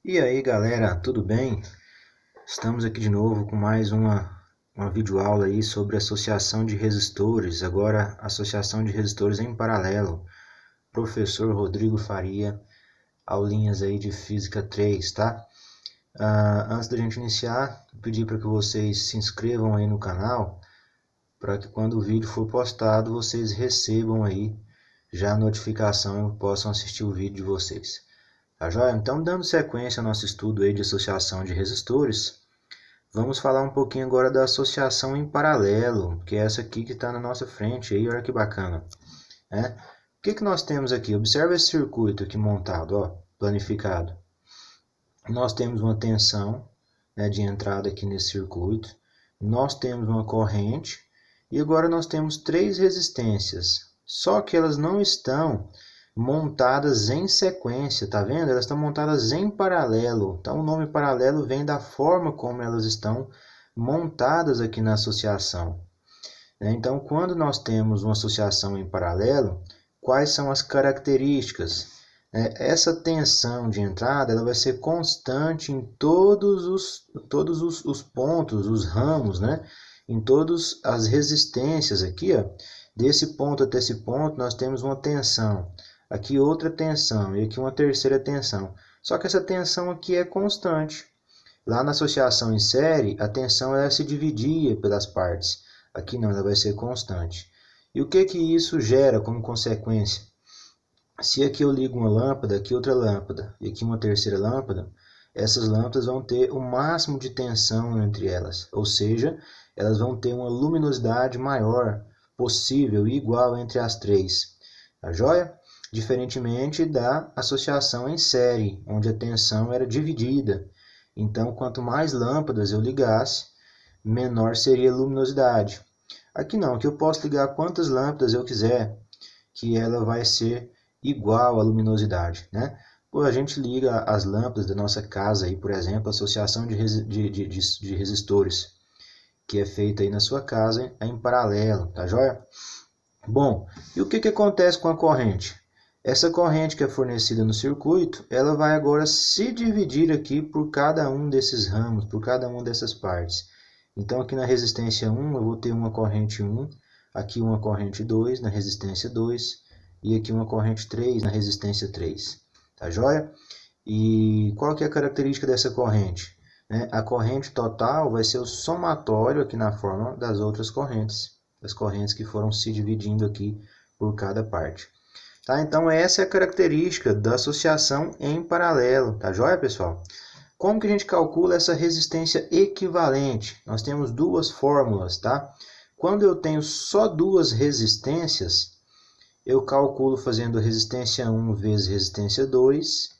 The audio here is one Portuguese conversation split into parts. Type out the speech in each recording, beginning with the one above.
E aí galera, tudo bem? Estamos aqui de novo com mais uma videoaula aí sobre associação de resistores, agora associação de resistores em paralelo. Professor Rodrigo Faria, aulinhas aí de Física 3, tá? Antes da gente iniciar, pedir para que vocês se inscrevam aí no canal, para que quando o vídeo for postado, vocês recebam aí já a notificação e possam assistir o vídeo de vocês. Tá joia? Então, dando sequência ao nosso estudo aí de associação de resistores, vamos falar um pouquinho agora da associação em paralelo, que é essa aqui que está na nossa frente, aí, olha que bacana. Né? O que nós temos aqui? Observa esse circuito aqui montado, ó, planificado. Nós temos uma tensão, né, de entrada aqui nesse circuito, nós temos uma corrente e agora nós temos três resistências, só que elas não estão montadas em sequência, tá vendo? Elas estão montadas em paralelo. Então o nome paralelo vem da forma como elas estão montadas aqui na associação. Então, quando nós temos uma associação em paralelo, quais são as características? Essa tensão de entrada ela vai ser constante em todos os pontos, os ramos, né? Em todas as resistências aqui, ó, desse ponto até esse ponto, nós temos uma tensão. Aqui outra tensão e aqui uma terceira tensão. Só que essa tensão aqui é constante. Lá na associação em série, a tensão ela se dividia pelas partes. Aqui não, ela vai ser constante. E o que isso gera como consequência? Se aqui eu ligo uma lâmpada, aqui outra lâmpada e aqui uma terceira lâmpada, essas lâmpadas vão ter o máximo de tensão entre elas. Ou seja, elas vão ter uma luminosidade maior possível e igual entre as três. Tá joia? Diferentemente da associação em série, onde a tensão era dividida. Então, quanto mais lâmpadas eu ligasse, menor seria a luminosidade. Aqui não, aqui eu posso ligar quantas lâmpadas eu quiser, que ela vai ser igual à luminosidade, né? Pô, a gente liga as lâmpadas da nossa casa, aí, por exemplo, a associação de resistores, que é feita aí na sua casa em paralelo, tá joia? Bom, e o que acontece com a corrente? Essa corrente que é fornecida no circuito, ela vai agora se dividir aqui por cada um desses ramos, por cada uma dessas partes. Então aqui na resistência 1 eu vou ter uma corrente 1, aqui uma corrente 2 na resistência 2 e aqui uma corrente 3 na resistência 3. Tá joia? E qual que é a característica dessa corrente? A corrente total vai ser o somatório aqui na forma das outras correntes, as correntes que foram se dividindo aqui por cada parte. Tá? Então essa é a característica da associação em paralelo, tá joia, pessoal? Como que a gente calcula essa resistência equivalente? Nós temos duas fórmulas, tá? Quando eu tenho só duas resistências, eu calculo fazendo resistência 1 vezes resistência 2,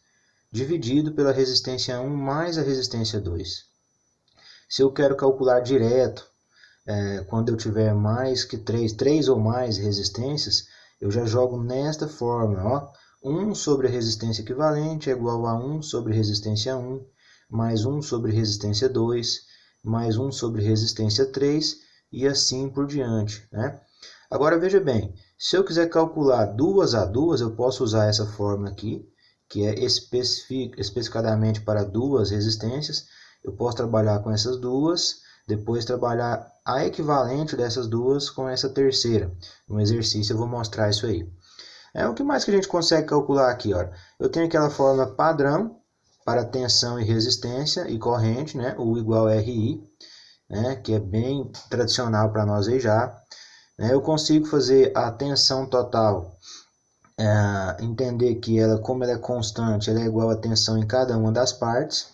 dividido pela resistência 1 mais a resistência 2. Se eu quero calcular direto, quando eu tiver mais que 3 ou mais resistências, eu já jogo nesta fórmula, ó. 1 sobre a resistência equivalente é igual a 1 sobre resistência 1, mais 1 sobre resistência 2, mais 1 sobre resistência 3, e assim por diante, né? Agora veja bem, se eu quiser calcular duas a duas, eu posso usar essa fórmula aqui, que é especificadamente para duas resistências. Eu posso trabalhar com essas duas, depois trabalhar a equivalente dessas duas com essa terceira. No exercício eu vou mostrar isso aí. O que mais que a gente consegue calcular aqui? Ó? Eu tenho aquela fórmula padrão para tensão e resistência e corrente, né? U igual a RI, né? Que é bem tradicional para nós aí já. Eu consigo fazer a tensão total, entender que ela, como ela é constante, ela é igual à tensão em cada uma das partes.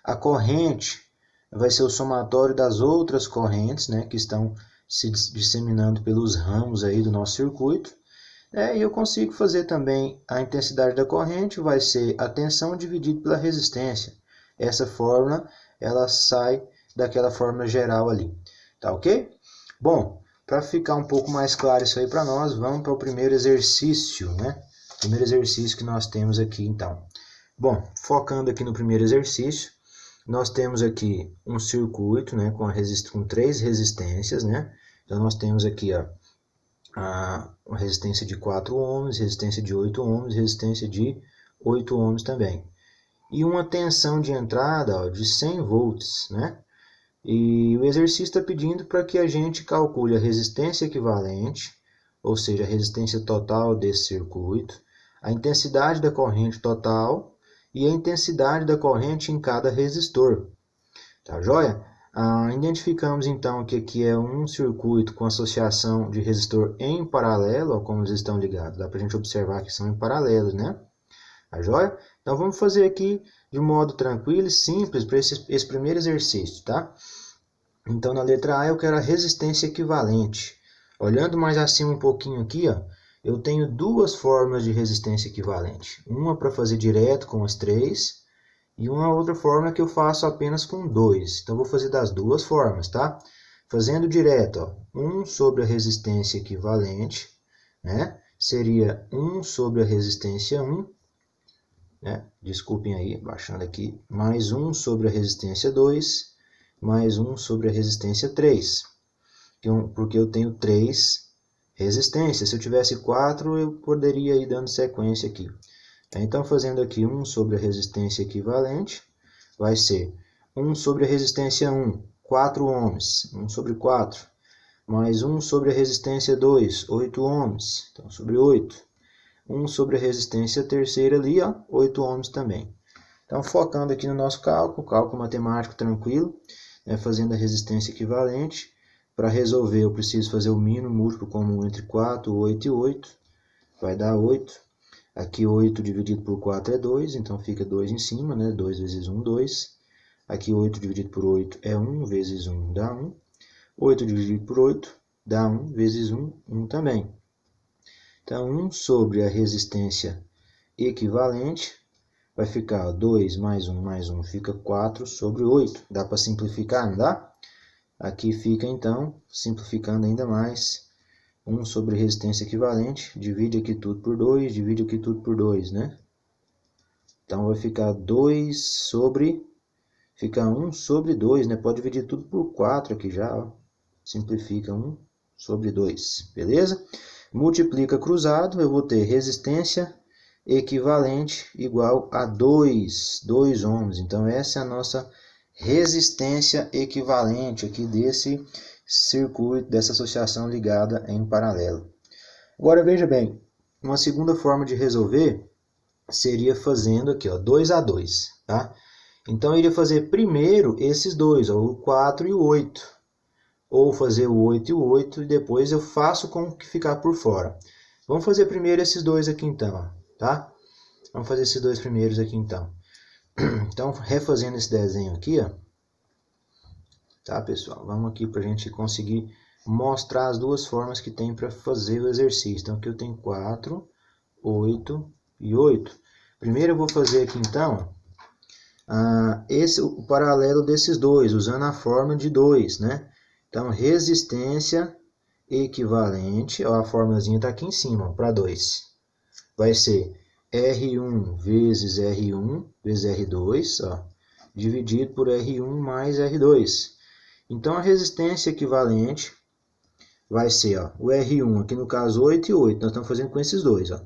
A corrente vai ser o somatório das outras correntes, né, que estão se disseminando pelos ramos aí do nosso circuito. E eu consigo fazer também a intensidade da corrente, vai ser a tensão dividido pela resistência. Essa fórmula, ela sai daquela fórmula geral ali. Tá ok? Bom, para ficar um pouco mais claro isso aí para nós, vamos para o primeiro exercício, né? Primeiro exercício que nós temos aqui, então. Bom, focando aqui no primeiro exercício, nós temos aqui um circuito, né, com três resistências, né? Então nós temos aqui, ó, uma resistência de 4 ohms, resistência de 8 ohms, resistência de 8 ohms também. e uma tensão de entrada, ó, de 100 volts, né? E o exercício está pedindo para que a gente calcule a resistência equivalente, ou seja, a resistência total desse circuito, a intensidade da corrente total e a intensidade da corrente em cada resistor. Tá joia? Identificamos então que aqui é um circuito com associação de resistor em paralelo, ó, como eles estão ligados. Dá para a gente observar que são em paralelo, né? Tá joia? Então vamos fazer aqui de modo tranquilo e simples para esse primeiro exercício, tá? Então na letra A eu quero a resistência equivalente. Olhando mais acima um pouquinho aqui, ó, eu tenho duas fórmulas de resistência equivalente. Uma para fazer direto com as 3 e uma outra fórmula que eu faço apenas com 2. Então vou fazer das duas formas, tá? Fazendo direto, ó, 1 sobre a resistência equivalente, né? Seria 1 sobre a resistência 1, né? Desculpem aí, baixando aqui, mais 1 sobre a resistência 2, mais 1 sobre a resistência 3, porque eu tenho 3 resistências. Se eu tivesse 4, eu poderia ir dando sequência aqui. Então, fazendo aqui 1 sobre a resistência equivalente, vai ser 1 sobre a resistência 1, 4 ohms, 1 sobre 4, mais 1 sobre a resistência 2, 8 ohms, então sobre 8. 1 sobre a resistência terceira ali, ó, 8 ohms também. Então, focando aqui no nosso cálculo matemático tranquilo, né, fazendo a resistência equivalente. Para resolver, eu preciso fazer o mínimo múltiplo comum entre 4, 8 e 8. Vai dar 8. Aqui 8 dividido por 4 é 2, então fica 2 em cima, né? 2 vezes 1, 2. Aqui 8 dividido por 8 é 1, vezes 1 dá 1. 8 dividido por 8 dá 1, vezes 1, 1 também. Então, 1 sobre a resistência equivalente vai ficar 2 mais 1 fica 4 sobre 8. Dá para simplificar, não dá? Aqui fica, então, simplificando ainda mais, 1 sobre resistência equivalente, divide aqui tudo por 2, divide aqui tudo por 2, né? Então, vai ficar 2 sobre, fica 1 sobre 2, né? Pode dividir tudo por 4 aqui já, ó. Simplifica 1 sobre 2, beleza? Multiplica cruzado, eu vou ter resistência equivalente igual a 2 ohms. Então, essa é a nossa resistência equivalente aqui desse circuito, dessa associação ligada em paralelo. Agora, veja bem, uma segunda forma de resolver seria fazendo aqui, ó, 2 a 2, tá? Então, eu iria fazer primeiro esses dois, ó, o 4 e o 8. Ou fazer o 8 e o 8 e depois eu faço com o que ficar por fora. Vamos fazer primeiro esses dois aqui então, tá? Vamos fazer esses dois primeiros aqui então. Então, refazendo esse desenho aqui, ó. Tá, pessoal? Vamos aqui para a gente conseguir mostrar as duas formas que tem para fazer o exercício. Então, aqui eu tenho 4, 8 e 8. Primeiro eu vou fazer aqui então, o paralelo desses dois, usando a forma de 2, né? Então, resistência equivalente, ó, a formulazinha está aqui em cima, para 2. Vai ser R1 vezes R1 vezes R2, ó, dividido por R1 mais R2. Então, a resistência equivalente vai ser, ó, o R1, aqui no caso 8 e 8, nós estamos fazendo com esses dois, ó.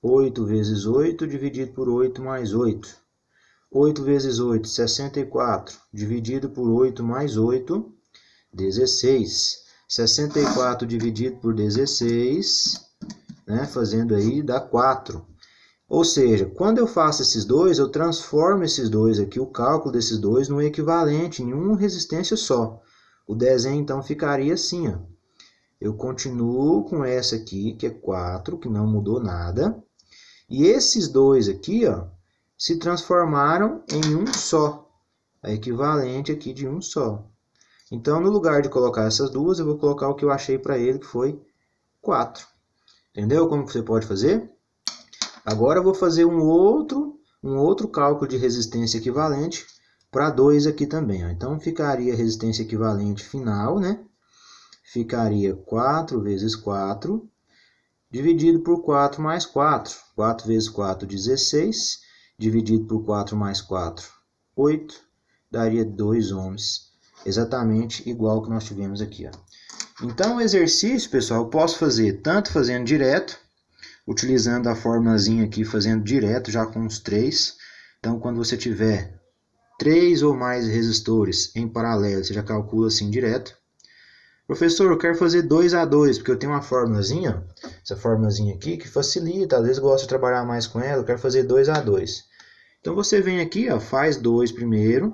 8 vezes 8 dividido por 8 mais 8. 8 vezes 8, 64, dividido por 8 mais 8, 16. 64 dividido por 16, né, fazendo aí, dá 4. Ou seja, quando eu faço esses dois, eu transformo esses dois aqui, o cálculo desses dois, num equivalente, em uma resistência só. O desenho, então, ficaria assim, ó. Eu continuo com essa aqui, que é 4, que não mudou nada. E esses dois aqui, ó, se transformaram em um só. A equivalente aqui de um só. Então, no lugar de colocar essas duas, eu vou colocar o que eu achei para ele, que foi 4. Entendeu como você pode fazer? Agora eu vou fazer um outro cálculo de resistência equivalente para 2 aqui também, ó. Então, ficaria a resistência equivalente final, né? Ficaria 4 vezes 4, dividido por 4 mais 4. 4 vezes 4, 16. Dividido por 4 mais 4, 8. Daria 2 ohms. Exatamente igual que nós tivemos aqui, ó. Então, o exercício, pessoal, eu posso fazer tanto fazendo direto, utilizando a formulazinha aqui, fazendo direto, já com os 3. Então, quando você tiver 3 ou mais resistores em paralelo, você já calcula assim direto. Professor, eu quero fazer 2 a 2, porque eu tenho uma formulazinha, essa formulazinha aqui, que facilita, às vezes eu gosto de trabalhar mais com ela, eu quero fazer 2 a 2. Então você vem aqui, ó, faz 2 primeiro,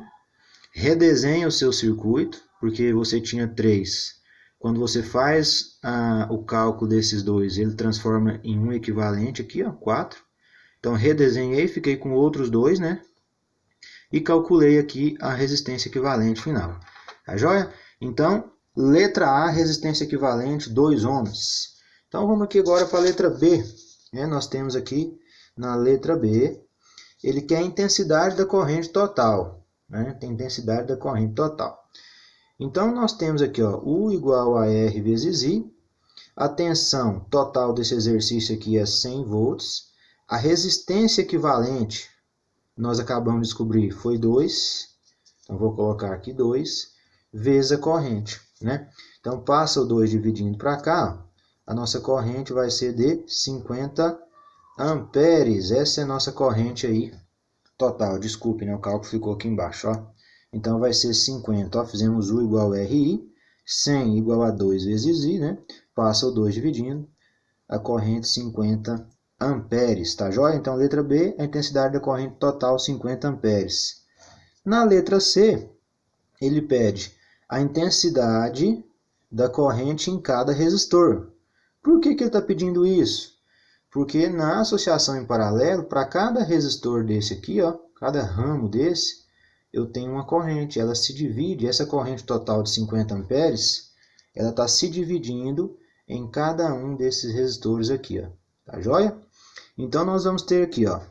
redesenha o seu circuito, porque você tinha 3. Quando você faz o cálculo desses dois, ele transforma em um equivalente aqui, ó, 4. Então redesenhei, fiquei com outros 2, né? E calculei aqui a resistência equivalente final. Tá joia? Então, letra A, resistência equivalente, 2 ohms. Então, vamos aqui agora para a letra B. Nós temos aqui, na letra B, ele quer a intensidade da corrente total. Tem intensidade da corrente total. Então, nós temos aqui, ó, U igual a R vezes I. A tensão total desse exercício aqui é 100 volts. A resistência equivalente, nós acabamos de descobrir, foi 2. Então, vou colocar aqui 2, vezes a corrente. Então, passa o 2 dividindo para cá, a nossa corrente vai ser de 50 amperes. Essa é a nossa corrente aí total. Desculpe, o cálculo ficou aqui embaixo. Ó. Então, vai ser 50. Ó, fizemos U igual a RI, 100 igual a 2 vezes I. Passa o 2 dividindo, a corrente 50 amperes. Tá joia? Então, letra B, a intensidade da corrente total 50 amperes. Na letra C, ele pede a intensidade da corrente em cada resistor. Por que ele está pedindo isso? Porque na associação em paralelo, para cada resistor desse aqui, ó, cada ramo desse, eu tenho uma corrente. Ela se divide, essa corrente total de 50 amperes, ela está se dividindo em cada um desses resistores aqui. Ó. Tá joia? Então, nós vamos ter aqui ó,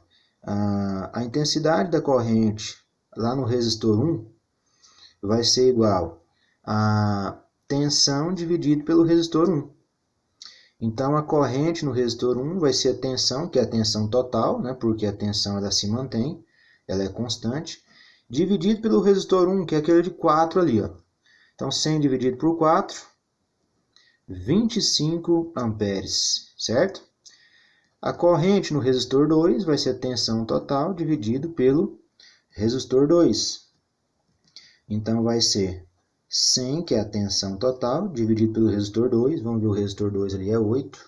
a intensidade da corrente lá no resistor 1 vai ser igual a tensão dividido pelo resistor 1. Então, a corrente no resistor 1 vai ser a tensão, que é a tensão total, porque a tensão ela se mantém, ela é constante, dividido pelo resistor 1, que é aquele de 4 ali. Ó. Então, 100 dividido por 4, 25 amperes, certo? A corrente no resistor 2 vai ser a tensão total dividido pelo resistor 2. Então, vai ser 100, que é a tensão total, dividido pelo resistor 2. Vamos ver o resistor 2 ali, é 8.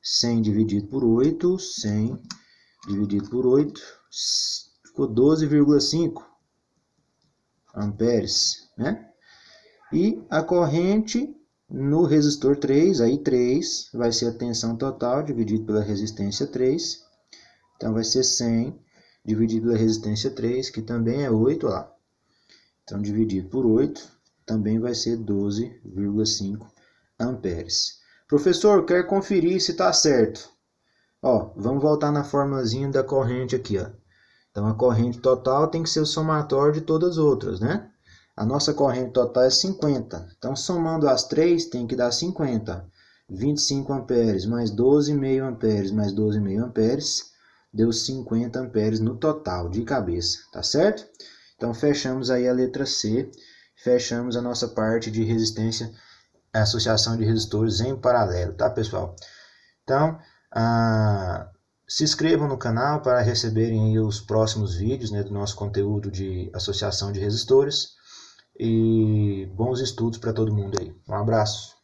100 dividido por 8, 100 dividido por 8, ficou 12,5 amperes. E a corrente no resistor 3, aí 3 vai ser a tensão total dividido pela resistência 3. Então, vai ser 100 dividido pela resistência 3, que também é 8, ó lá. Então, dividido por 8, também vai ser 12,5 amperes. Professor, quer conferir se está certo? Ó, vamos voltar na formulazinha da corrente aqui. Ó. Então, a corrente total tem que ser o somatório de todas as outras, A nossa corrente total é 50. Então, somando as 3, tem que dar 50. 25 amperes mais 12,5 amperes mais 12,5 amperes, deu 50 amperes no total, de cabeça, tá certo? Então, fechamos aí a letra C, fechamos a nossa parte de resistência, a associação de resistores em paralelo, tá, pessoal? Então, se inscrevam no canal para receberem aí os próximos vídeos do nosso conteúdo de associação de resistores. E bons estudos para todo mundo aí. Um abraço.